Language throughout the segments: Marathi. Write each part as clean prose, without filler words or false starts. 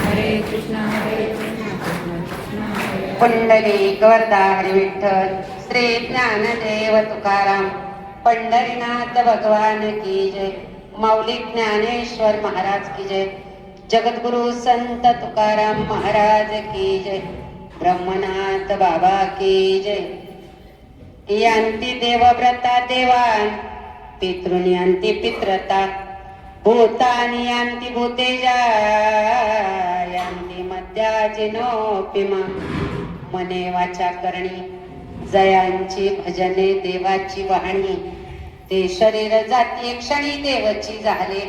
हरे कृष्ण कृष्ण कृष्ण हरे पुंडलिक वरदा हरी विठ्ठल श्री ज्ञानदेव तुकाराम पंढरीनाथ भगवान की जय। माऊली ज्ञानेश्वर महाराज की जय। जगद्गुरु संत तुकाराम महाराज की जय। ब्रह्मनाथ बाबा की जय। यांती देवव्रता देवान पितृनी अंती पित्रता भूतानी यांती भूतेजा यांती मध्याची नोपिमा मने वाचा करणी जयांची भजने देवाची वाहणी ते शरीर जाती क्षणी देवची झाले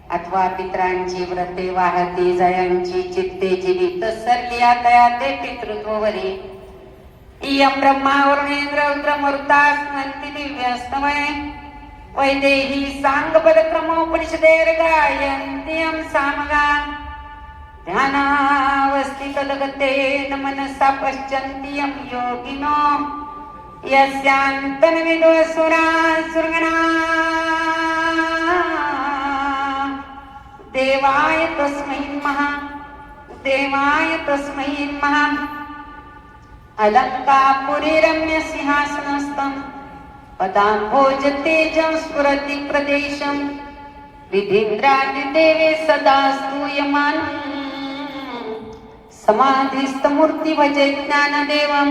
अथवा पित्रांची व्रते वाहती जयांची चित्ते जीवित सरली आता ते पितृत्ववरी इयं ब्रह्मा वरुणेंद्र रुद्रमरुतास्मन्ति दिव्यस्तमय वैदेही सांगपदक्रमोपनिषदेर गायन्त्यं सामगा ध्यानावस्थि तदगतेन मनसा पश्यन्ति यं योगिनो यस्यान्तनविदो सुरासुरगणा देवाय तस्मै नमः अलंकापुरी रम्य सिंहासनस्थं पदाम्भोज तेजं स्फुरति प्रदेशं विधीन्द्रादिदेवे सदा स्तूयमानं समाधिस्थमूर्ति भजे ज्ञानदेवं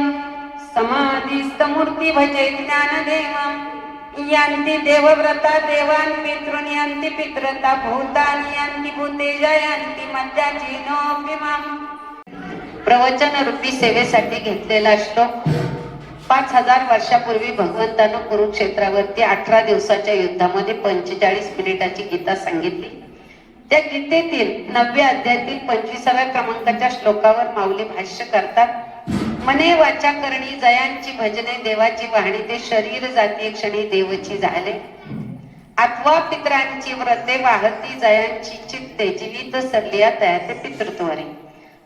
यांति देवव्रता देवान् पितॄन् यांति पित्रता भूतानि यांति भूतेजा यांति मध्याची नोपिमाम्। प्रवचन रूपी सेवेसाठी घेतलेला श्लोक 5000 वर्षापूर्वी भगवंतानं कुरुक्षेत्रावरती 18 दिवसाच्या युद्धामध्ये 45 मिनिटाची गीता सांगितली। त्या गीतेतील 9व्या अध्यायातील 25व्या क्रमांकाच्या श्लोकावर माऊली भाष्य करतात। मने वाचा करणी जयांची भजने देवाची वाहणी ते शरीर जाती क्षणी देवची झाले अथवा पित्रांची व्रते वाहती जयांची चित्ते जीवित सरलिया तया ते पितृत्वरी।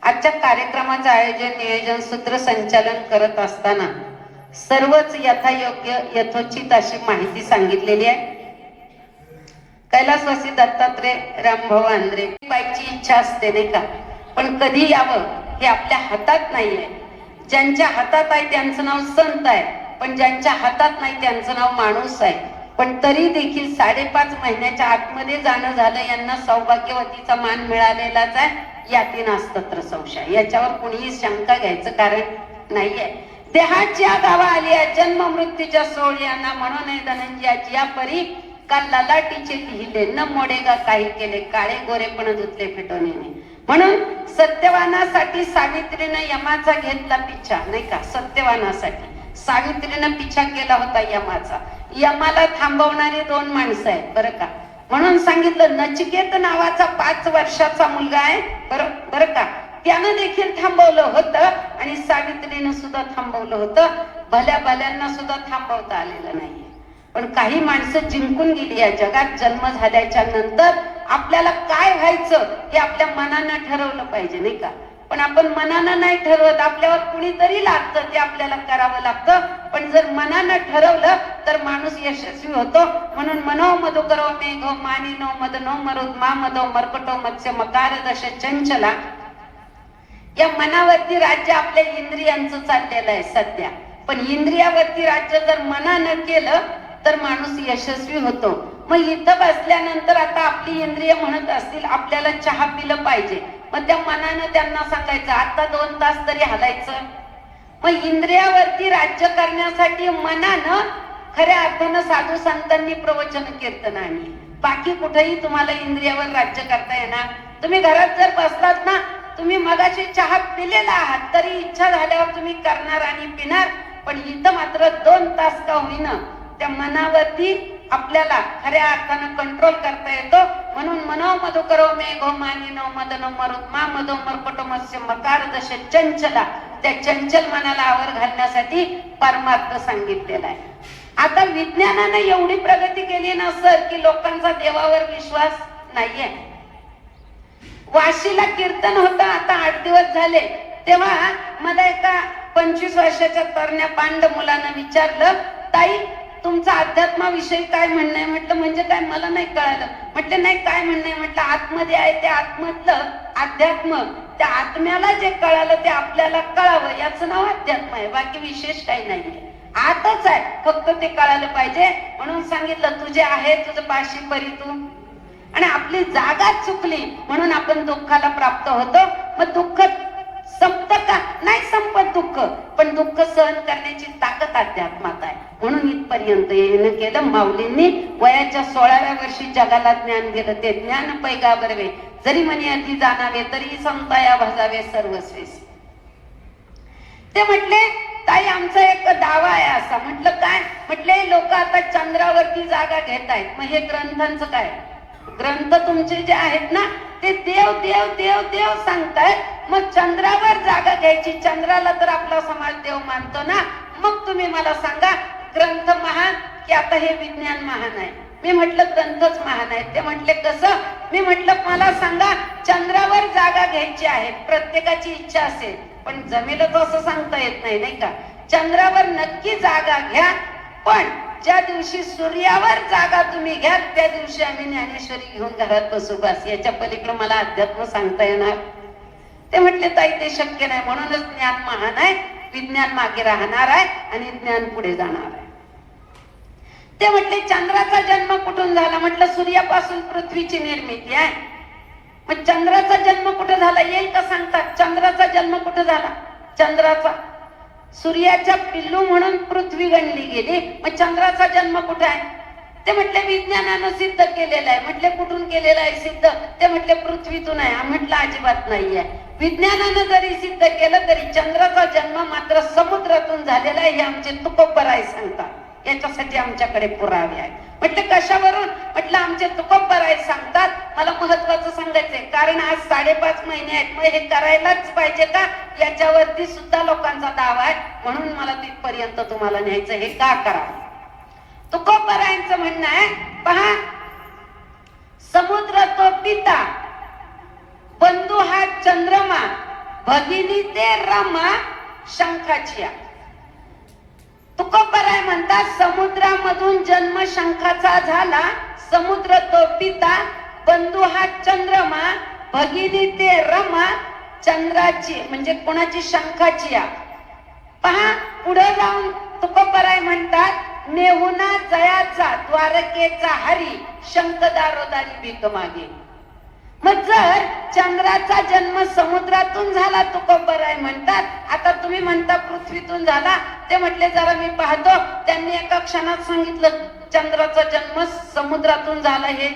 आजच्या कार्यक्रमाचं आयोजन नियोजन सूत्रसंचालन करत असताना सर्वच यथायोग्य यथोचित अशी माहिती सांगितलेली आहे। कैलासवासी दत्तात्रय रामभाऊ आंद्रे बाईची इच्छा असते नाही का, पण कधी यावं हे आपल्या हातात नाहीये। ज्यांच्या हातात आहे त्यांचं नाव संत आहे, पण ज्यांच्या हातात नाही त्यांचं नाव माणूस आहे। पण तरी देखील 5.5 महिन्याच्या आतमध्ये जाणं झालं, यांना सौभाग्यवतीचा मान मिळालेलाच आहे। याती नास्तत्र संशय, याच्यावर कुणीही शंका घ्यायचं कारण नाहीये। देहाची गावा आली जन्म मृत्यूच्या सोहळ्यांना म्हणून धनंजयाची या परी काल ललाटीचे लिहिले न मोडेगा काही केले काळे गोरे पण धुतले फिटवणे। म्हणून सत्यवानासाठी सावित्रीने यमाचा घेतला पिछा नाही का, सत्यवानासाठी सावित्रीने पिछा केला होता यमाचा। यमाला थांबवणारी 2 माणसं आहेत बरं का, म्हणून सांगितलं नचिकेत नावाचा 5 वर्षाचा मुलगा आहे बरं का, त्यानं देखील थांबवलं होतं आणि सावित्रीनं सुद्धा थांबवलं होतं। भल्या भल्यांना सुद्धा थांबवता आलेलं नाहीये। पण काही माणसं जिंकून गेली या जगात। जन्म झाल्याच्या नंतर आपल्याला काय व्हायचं हे आपल्या मनानं ठरवलं पाहिजे नाही का, पण आपण मनानं नाही ठरवत, आपल्यावर कुणीतरी लागतं ते आपल्याला करावं लागतं। पण जर मनानं ठरवलं तर माणूस यशस्वी होतो। म्हणून मनो मधुकरो मेघो मानिनो मदनो मरुद्मा मदो मर्कटो मत्स्य मकार दश चंचला। या मनावरती राज्य आपल्या इंद्रियांचं चाललेलं आहे सध्या, पण इंद्रियावरती राज्य जर मनानं केलं तर माणूस यशस्वी होतो। मग इथं बसल्यानंतर आता आपली इंद्रिय म्हणत असतील आपल्याला चहा पिलं पाहिजे, मग त्या मनानं त्यांना सांगायचं आता 2 तास तरी हलायचं। मग इंद्रियावरती राज्य करण्यासाठी मनानं खऱ्या अर्थानं साधू संतांनी प्रवचन कीर्तन आणली। बाकी कुठेही तुम्हाला इंद्रियावर राज्य करता येणार। तुम्ही घरात जर बसलात ना, तुम्ही मगाशी चहा पिलेला आहात तरी इच्छा झाल्यावर तुम्ही करणार आणि पिणार, पण इथं मात्र 2 तास का होईना त्या मनावरती आपल्याला खऱ्या अर्थानं कंट्रोल करता येतो। म्हणून मनो मधुकरो मेघो मानिनो मदनो मरुद्मा मदो मर्कटो मत्स्य मकार दश चंचला, त्या चंचल मनाला आवर घालण्यासाठी परमार्थ सांगितलेला आहे। आता विज्ञानाने एवढी प्रगती केली ना सर की लोकांचा देवावर विश्वास नाहीये। वाशीला कीर्तन होतं आता 8 दिवस झाले, तेव्हा मला एका 25 वर्षाच्या तरण्या पांड मुलानं विचारलं ताई तुमचं अध्यात्माविषयी काय म्हणणं आहे? म्हटलं म्हणजे काय मला नाही कळालं। म्हटलं नाही काय म्हणणं आहे? म्हटलं आतमध्ये आहे ते आतमधलं अध्यात्म, त्या आत्म्याला जे कळालं ते आपल्याला कळावं, याचं नाव अध्यात्म आहे. बाकी विशेष काही नाहीये, आतच आहे, फक्त ते कळायला पाहिजे. म्हणून सांगितलं तुझे आहे तुझं पाशी परी तू. आणि आपली जागा चुकली म्हणून आपण दुःखाला प्राप्त होतो. मग दुःख संपत का? नाही संपत दुःख, पण दुःख सहन करण्याची ताकद अध्यात्मात आहे. म्हणून इथपर्यंत येणं केलं माऊलींनी. वयाच्या 16व्या वर्षी जगाला ज्ञान गेलं. ते ज्ञान पैगा बरवे जरी म्हणे अति जाणावे तरी संताया भजावे सर्वस्वीस. ते म्हटले ताई आमचा एक दावा आहे असा. म्हटलं काय? म्हटले लोक आता चंद्रावरती जागा घेत आहेत. मग हे ग्रंथांचं काय? ग्रंथ तुमचे जे आहेत ना ते देव देव देव देव सांगतायत. मग चंद्रावर जागा घ्यायची, चंद्राला तर आपला समाज देव मानतो ना. मग तुम्ही मला सांगा ग्रंथ महान की आता हे विज्ञान महान आहे? मी म्हटलं ग्रंथच महान आहे. ते म्हटले कसं? मी म्हटलं मला सांगा चंद्रावर जागा घ्यायची आहे, प्रत्येकाची इच्छा असेल, पण जमेलच असं सांगता येत नाही, नाही का? चंद्रावर नक्की जागा घ्या, पण ज्या दिवशी सूर्यावर जागा तुम्ही घ्याल त्या दिवशी आम्ही ज्ञानेश्वरी घेऊन घरात बसू, बस. याच्या पलीकडे मला अध्यात्म सांगता येणार? ते म्हटले ताई ते शक्य नाही. म्हणूनच ज्ञान महान आहे, विज्ञान मागे राहणार आहे आणि ज्ञान पुढे जाणार आहे. ते म्हटले चंद्राचा जन्म कुठून झाला? म्हटलं सूर्यापासून पृथ्वीची निर्मिती आहे. मग चंद्राचा जन्म कुठे झाला येईल का सांगतात? चंद्राचा जन्म कुठे झाला? चंद्राचा सूर्याच्या पिल्लू म्हणून पृथ्वी गणली गेली. मग चंद्राचा जन्म कुठे आहे? ते म्हटले विज्ञानानं सिद्ध केलेलं आहे. म्हटले कुठून केलेलं आहे सिद्ध? ते म्हटले पृथ्वीतून आहे. म्हटलं अजिबात नाहीये. विज्ञानानं जरी सिद्ध केलं तरी चंद्राचा जन्म मात्र समुद्रातून झालेला आहे, हे आमचे तुकोबराय सांगतात. याच्यासाठी आमच्याकडे पुरावे आहेत. म्हटलं कशावरून? म्हटलं आमचे तुकोबराय सांगतात. मला महत्वाचं सांगायचंय, कारण आज 5.5 महिने आहेत. मग हे करायलाच पाहिजे का? याच्यावरती सुद्धा लोकांचा दावा आहे. म्हणून मला तिथपर्यंत तुम्हाला न्यायचं. हे का करावं? तुकोबरायांचं म्हणणं आहे, पहा, समुद्र तो पिता, बंधू हा चंद्रमा, भगिनी ते रमा, शंखाची. तुकोबराय म्हणतात समुद्रामधून जन्म शंखाचा झाला, समुद्र तो पिता, बंधू हा चंद्रमा, भगिनी ते रमा, चंद्राची म्हणजे कोणाची? शंखाची. पहा पुढे जाऊन तुकोबराय म्हणतात नेहुना जयाचा द्वारकेचा हरी, शंख दारोदारी भीक मागे. मग जर चंद्राचा जन्म समुद्रातून झाला, तुकोबराय म्हणतात, आता तुम्ही म्हणता पृथ्वीतून झाला. ते म्हटले जरा मी पाहतो, त्यांनी एका क्षणात सांगितलं चंद्राचा जन्म समुद्रातून झाला. हे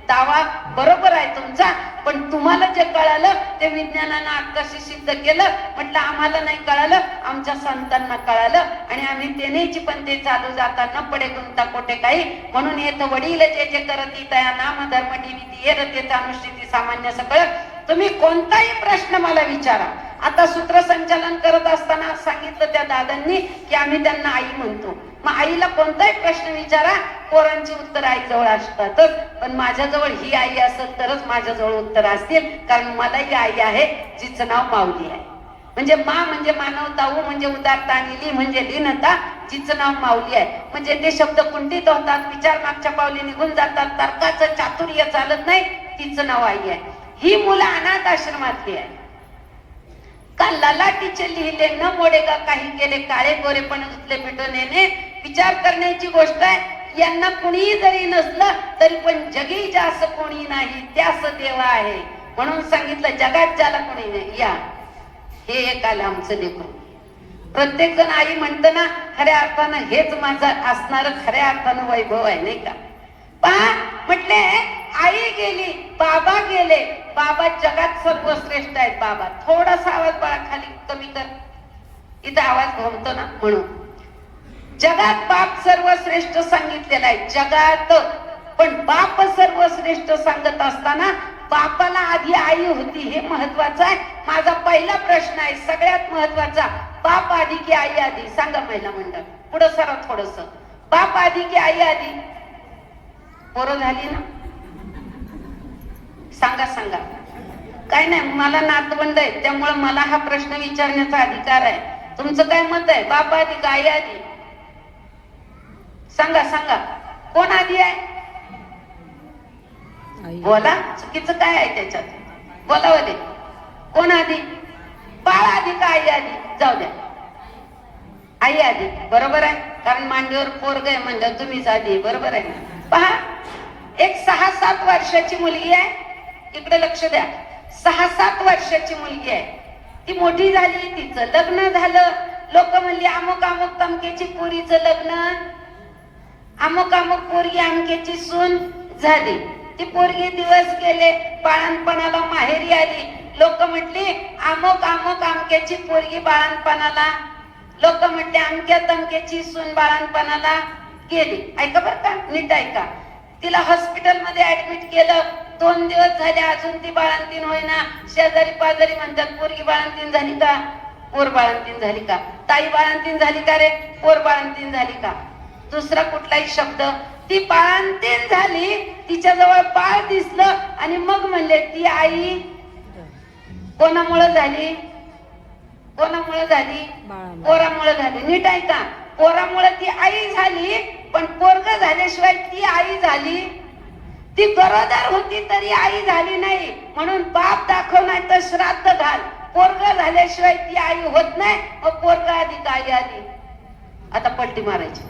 दावा बरोबर आहे तुमचा, पण तुम्हाला जे कळालं ते विज्ञानानं आत्ताशी सिद्ध केलं. म्हटलं आम्हाला नाही कळालं, आमच्या संतांना कळालं आणि आम्ही तेनेची पण ते चालू जाताना पडे गुंता कोठे काही. म्हणून येतं वडील जे जे करती तया नाम धर्म टीव्ही ये रतेचा अनुष्ठिती सामान्य सकळ. तुम्ही कोणताही प्रश्न मला विचारा. आता सूत्रसंचालन करत असताना सांगितलं त्या दादांनी की आम्ही त्यांना आई म्हणतो. मग आईला कोणताही प्रश्न विचारा, पोरांची उत्तर आईजवळ असतातच. पण माझ्याजवळ ही आई असेल तरच माझ्याजवळ उत्तर असतील, कारण मला ही आई आहे जिचं नाव माऊली आहे. म्हणजे मा म्हणजे मानवता, उ म्हणजे उदारता आणि ली म्हणजे लीनता, जिचं नाव माऊली आहे. म्हणजे ते शब्द कुंठित होतात, विचार मागच्या पावली निघून जातात, तर्काचं चातुर्य चालत नाही. तिचं नाव आई आहे. ही मुलं अनाथ आश्रमातली आहे. का ललाटीचे लिहिले न मोडेगा काही केले, काळे गोरे पण धुतले पिटून येणे. विचार करण्याची गोष्ट आहे. यांना कुणीही जरी नसलं तरी पण जगी जास कोणी नाही त्यास देव आहे. म्हणून सांगितलं जगात ज्याला कोणी नाही या. हे एक आलं आमचं लेकरू. प्रत्येक जण आई म्हणत ना, खऱ्या अर्थानं हेच माझं असणार खऱ्या अर्थानं वैभव आहे, नाही का? पहा म्हटले आई गेली, बाबा गेले. बाबा जगात सर्वश्रेष्ठ आहेत. बाबा थोडासा आवाज बाळा खाली कमी कर, इथं आवाज घुमतो ना. म्हणून जगात बाप सर्वश्रेष्ठ सांगितलेला आहे जगात, पण बाप सर्वश्रेष्ठ सांगत असताना बापाला आधी आई होती हे महत्वाचं आहे. माझा पहिला प्रश्न आहे सगळ्यात महत्वाचा, बाप आधी की आई आधी? सांगा महिला मंडळ, पुढं सरा थोडस. बाप आधी की आई आधी? पोरं झाली ना, सांगा सांगा. काय नाही, मला नातवंड आहे त्यामुळे मला हा प्रश्न विचारण्याचा अधिकार आहे. तुमचं काय मत आहे? बाप आधी का आई आधी? सांगा सांगा, कोण आधी आहे? बोला, चुकीचं काय आहे त्याच्यात? बोलावं दे. कोण आधी? बाळ आधी का आई आधी? जाऊ द्या, आई आधी, बरोबर आहे. कारण मांडीवर पोरग आहे म्हणलं तुम्हीच आधी, बरोबर आहे ना. पहा, एक 6-7 वर्षाची मुलगी आहे, इकडे लक्ष द्या. 6-7 वर्षाची मुलगी आहे, ती मोठी झाली, तिचं लग्न झालं. लोक म्हणली अमुक अमुक तमकेची पोरीचं लग्न, अमुक अमुक पोरगी अमकेची सून झाली. ती पोरगी दिवस गेले, बाळणपणाला माहेरी आली. लोक म्हटली अमुक अमुक अमक्याची पोरगी बाळणपणाला, लोक म्हटले अमक्या तमक्याची सून बाळणपणाला गेली. ऐका बरं का, नीट ऐका. तिला हॉस्पिटल मध्ये ऍडमिट केलं. 2 दिवस झाले, अजून ती बाळंतीण होईना. शेजारी पाजारी म्हणतात पोरगी बाळंतीण झाली का? पोर बाळंतीण झाली का? ताई बाळंतीण झाली का रे? पोर बाळंतीण झाली का? दुसरा कुठलाही शब्द. ती बाळंतीण झाली, तिच्या जवळ बाळ दिसलं आणि मग म्हणले ती आई कोणामुळे झाली? कोणामुळे झाली? पोरामुळे झाली. नीट ऐका, पोरामुळे ती आई झाली, पण पोरग झाल्याशिवाय ती आई झाली. ती गरोदर होती तरी आई झाली नाही. म्हणून बाप दाखव नाही तर श्राद्ध घाल. पोरग झाल्याशिवाय ती आई होत नाही. मग पोरग आधी का आई आधी? आता पलटी मारायची.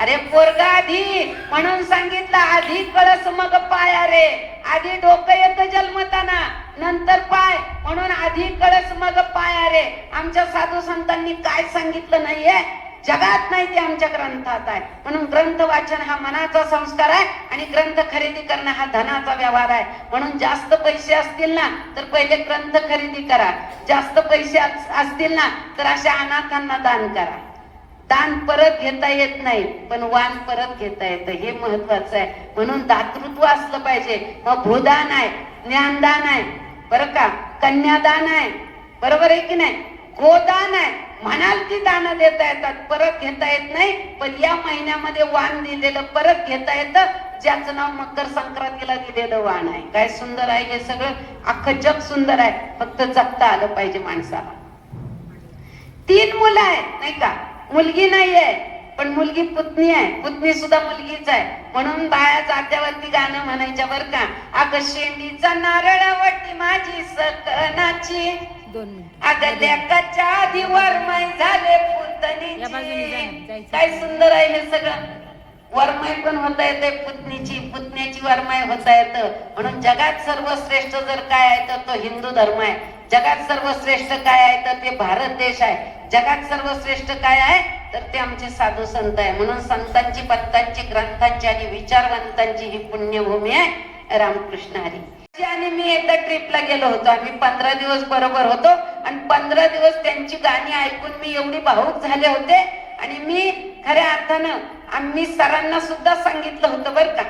अरे पोरगा आधी, म्हणून सांगितलं आधी कळस मग पाय. अरे आधी डोकं येतं जन्मताना, नंतर पाय. म्हणून आधी कळस मग पाय. अरे आमच्या साधू संतांनी काय सांगितलं नाहीये, जगात नाही, ते आमच्या ग्रंथात आहे. म्हणून ग्रंथ वाचन हा मनाचा संस्कार आहे आणि ग्रंथ खरेदी करणं हा धनाचा व्यवहार आहे. म्हणून जास्त पैसे असतील ना तर पहिले ग्रंथ खरेदी करा. जास्त पैसे असतील ना तर अशा अनाथांना दान करा. दान परत घेता येत नाही, पण वाण परत घेता येतं, हे महत्वाचं आहे. म्हणून दातृत्व असलं पाहिजे. मग भूदान आहे, ज्ञानदान आहे, बरं का, कन्यादान आहे, बरोबर आहे की नाही, गोदान आहे. म्हणाल ती दान देता येतात, परत घेता येत नाही. पण या महिन्यामध्ये वाण दिलेलं परत घेता येतं, ज्याचं नाव मकर संक्रांतीला दिलेलं वाण आहे. काय सुंदर आहे हे सगळं, अख्खं जग सुंदर आहे, फक्त जगता आलं पाहिजे माणसाला. 3 मुलं आहेत नाही का, मुलगी नाहीये, पण मुलगी पुतणी आहे, पुतणी सुद्धा मुलगीच आहे. म्हणून बाया जात्यावरती गाणं म्हणायच्या बरं का. अग शेंडीचा नारळावटी माझी सकनाची, अग लेकाच्या आधी वरमाई झाले पुतणीची. काय सुंदर आहे हे सगळं. वरमाई पण होता येते पुतणीची, पुतण्याची वरमाई होता येतं. म्हणून जगात सर्वश्रेष्ठ जर काय आहे तर तो हिंदू धर्म आहे. जगात सर्वश्रेष्ठ काय आहे तर ते भारत देश आहे. जगात सर्वश्रेष्ठ काय आहे तर ते आमचे साधू संत आहे. म्हणून संतांची, पंतांची, ग्रंथांची आणि विचारवंतांची ही पुण्यभूमी आहे रामकृष्ण हरी. आणि मी एकदा ट्रिपला गेलो होतो. आम्ही 15 दिवस बरोबर होतो आणि 15 दिवस त्यांची गाणी ऐकून मी एवढी भावुक झाले होते. आणि मी खऱ्या अर्थानं आम्ही सरांना सुद्धा सांगितलं होतं बरं का.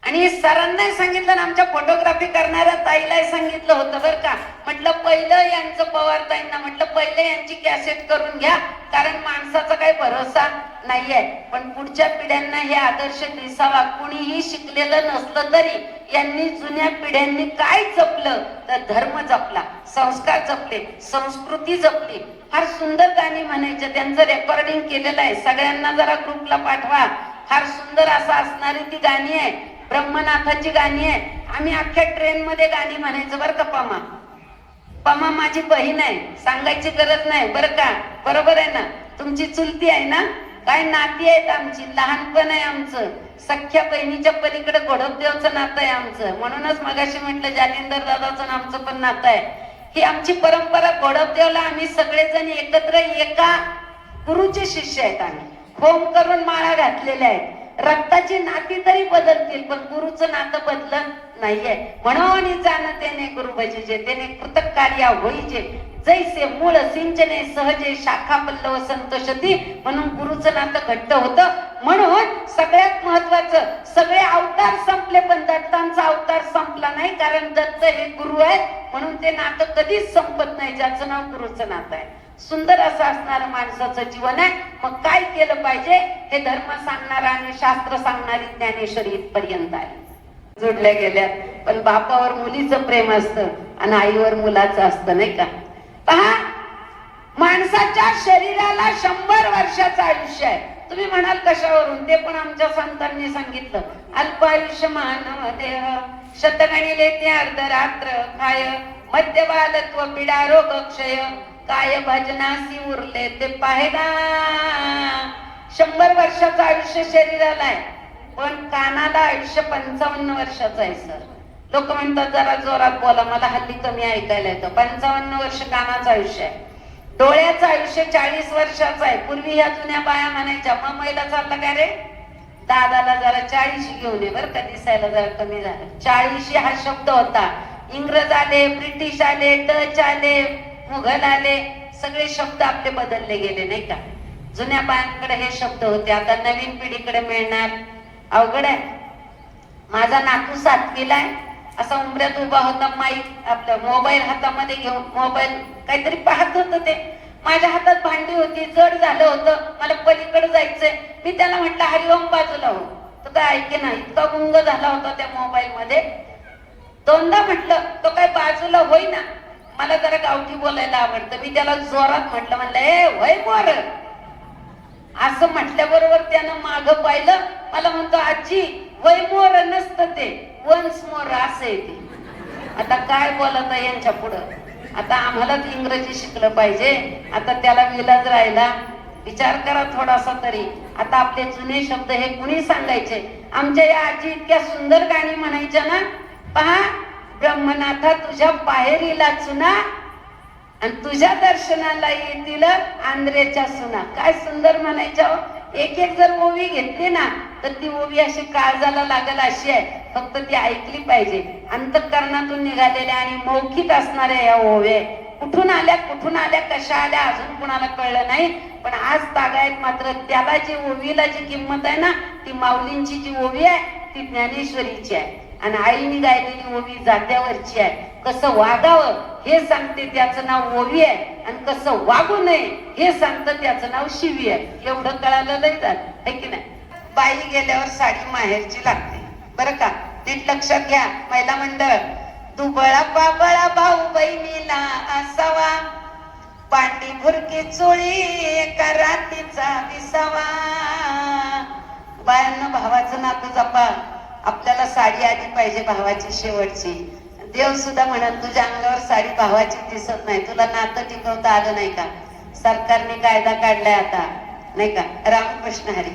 आणि सरांनाही सांगितलं ना, आमच्या फोटोग्राफी करणाऱ्या ताईलाही सांगितलं होतं बरं का. म्हटलं पहिलं यांचं, पवार ताईंना म्हटलं पहिलं यांची कॅसेट करून घ्या, कारण माणसाचा काही भरोसा नाहीये. पण पुढच्या पिढ्यांना हे आदर्श दिसावा. कुणीही शिकलेलं नसलं तरी यांनी, जुन्या पिढ्यांनी काय जपलं तर धर्म जपला, संस्कार जपले, संस्कृती जपली. फार सुंदर गाणी म्हणायचे, त्यांचं रेकॉर्डिंग केलेलं आहे, सगळ्यांना जरा ग्रुपला पाठवा. फार सुंदर असं असणारी ती गाणी आहे, ब्रह्मनाथाची गाणी आहे. आम्ही अख्ख्या ट्रेन मध्ये गाणी म्हणायचं बरं का. पमा पमा माझी बहीण आहे, सांगायची गरज नाही बरं का, बरोबर आहे ना. तुमची चुलती आहे ना, काय नाती आहेत आमची, लहानपण आहे आमचं. सख्या बहिणीच्या पलीकडे घोडपदेवचं नातं आहे आमचं. म्हणूनच मगाशी म्हटलं जालिंदर दादाचं आमचं पण नातं आहे. ही आमची परंपरा. घोडपदेवला आम्ही सगळेजण एकत्र एका गुरुचे शिष्य आहेत. आम्ही होम करून माळा घातलेल्या आहेत. रक्ताची नाती तरी बदलतील पण गुरुचं नातं बदलत नाहीये. म्हणून जाणतेने गुरु भजिजे, त्याने कृतक कार्या होईजे, जैसे मूळ सिंचने सहजे शाखा पल्लव संतोषती. म्हणून गुरुचं नातं घट्ट होतं. म्हणून सगळ्यात महत्वाचं, सगळे अवतार संपले पण दत्तांचा अवतार संपला नाही, कारण दत्त हे गुरु आहेत. म्हणून ते नातं कधीच संपत नाही, ज्याचं नाव गुरुचं नातं आहे. सुंदर असं असणारं माणसाचं जीवन आहे. मग काय केलं पाहिजे हे धर्म सांगणारा आणि शास्त्र सांगणारी ज्ञानेश्वरी इथपर्यंत आहे. जोडल्या गेल्या. पण बापावर मुलीचं प्रेम असतं आणि आईवर मुलाचं असतं नाही का. पहा, माणसाच्या शरीराला 100 वर्षाचं आयुष्य आहे. तुम्ही म्हणाल कशावरून, ते पण आमच्या संतांनी सांगितलं. अल्पायुष्य मानव देह शतगणिले ते अर्धरात्र खाय मध्यबालत्व पिडा रोग क्षय काय भजनासी उरले ते पाहेना. 100 वर्षाचं आयुष्य शरीराला आहे पण कानाला आयुष्य 55 वर्षाचं आहे सर. लोक म्हणतात जरा जोरात बोला, मला हल्ली कमी ऐकायला येतं. 55 वर्ष कानाचं आयुष्य आहे. डोळ्याचं आयुष्य 40 वर्षाचं आहे. पूर्वी ह्या जुन्या बाया म्हणायच्या मग मैला चालला काय रे, दादाला जरा 40 घेऊन ये बरं का, दिसायला जरा कमी झालं. 40 हा शब्द होता. इंग्रज आले, ब्रिटिश आले, डच आले, मुघल आले, सगळे शब्द आपले बदलले गेले नाही का. जुन्या बायांकडे हे शब्द होते, आता नवीन पिढीकडे मिळणार अवघड आहे. माझा नातू 7वीला आहे, असा उंबऱ्यात उभा होता, माईक आपला मोबाईल हातामध्ये घेऊन मोबाईल काहीतरी पाहत होत. ते माझ्या हातात भांडी होती, जड झालं होतं, मला पलीकडे जायचंय. मी त्याला म्हटलं हरिओम बाजूला हो, तो काय ऐके नाही, इतका गुंग झाला होता त्या मोबाईल मध्ये. 2दा म्हटलं तो काय बाजूला होईना. मला जरा गावठी बोलायला आवडतं, मी त्याला जोरात म्हणलं ए वय मोर. असं म्हटल्याबरोबर त्यानं मागं पाहिलं, मला म्हणतो आजी वय मोर नसतं ते वन्स मोर असं येते. आता काय बोलत यांच्या पुढं. आता आम्हालाच इंग्रजी शिकलं पाहिजे. आता त्याला विलाज राहिला. विचार करा थोडासा तरी. आता आपले जुने शब्द हे कुणी सांगायचे. आमच्या या आजी इतक्या सुंदर गाणी म्हणायच्या ना. पहा, ब्रह्मनाथा तुझ्या बाहेरीला चुना आणि तुझ्या दर्शनाला येतील आंध्रेच्या सुना. काय सुंदर म्हणायच्या हो. एक एक जर ओवी घेतली ना तर ती ओवी अशी काळजाला लागल अशी आहे. फक्त ती ऐकली पाहिजे. अंतःकरणातून निघालेल्या आणि मौखिक असणाऱ्या या ओव्या कुठून आल्या कशा आल्या अजून कुणाला कळलं नाही. पण आज तागायत मात्र त्याला जी ओवीला जी किंमत आहे ना, ती माऊलींची जी ओवी आहे ती ज्ञानेश्वरीची आहे. आणि आईने गायलेली ओवी जात्यावरची आहे. कसं वागावं हे सांगते, त्याचं नाव ओवी आहे. आणि कसं वागू नये हे सांगतं, त्याचं नाव शिवी आहे. एवढं कळालं नाही जात आहे की नाही. बाई गेल्यावर साडी माहेरची लागते बरं का, नीट लक्षात घ्या. महिला मंडळ, दुबळा पाबळा भाऊ बहिणीला असावा, पांडी भुरकी चोळी एका रात्रीचा विसावा. बायांना भावाचं नातं जपा. आपल्याला साडी आली पाहिजे भावाची शेवटची. देव सुद्धा म्हणाल तुझ्या अंगावर साडी भावाची दिसत नाही, तुला नातं टिकवता आलं नाही का. सरकारने कायदा काढलाय आता नाही का. रामकृष्ण हरी.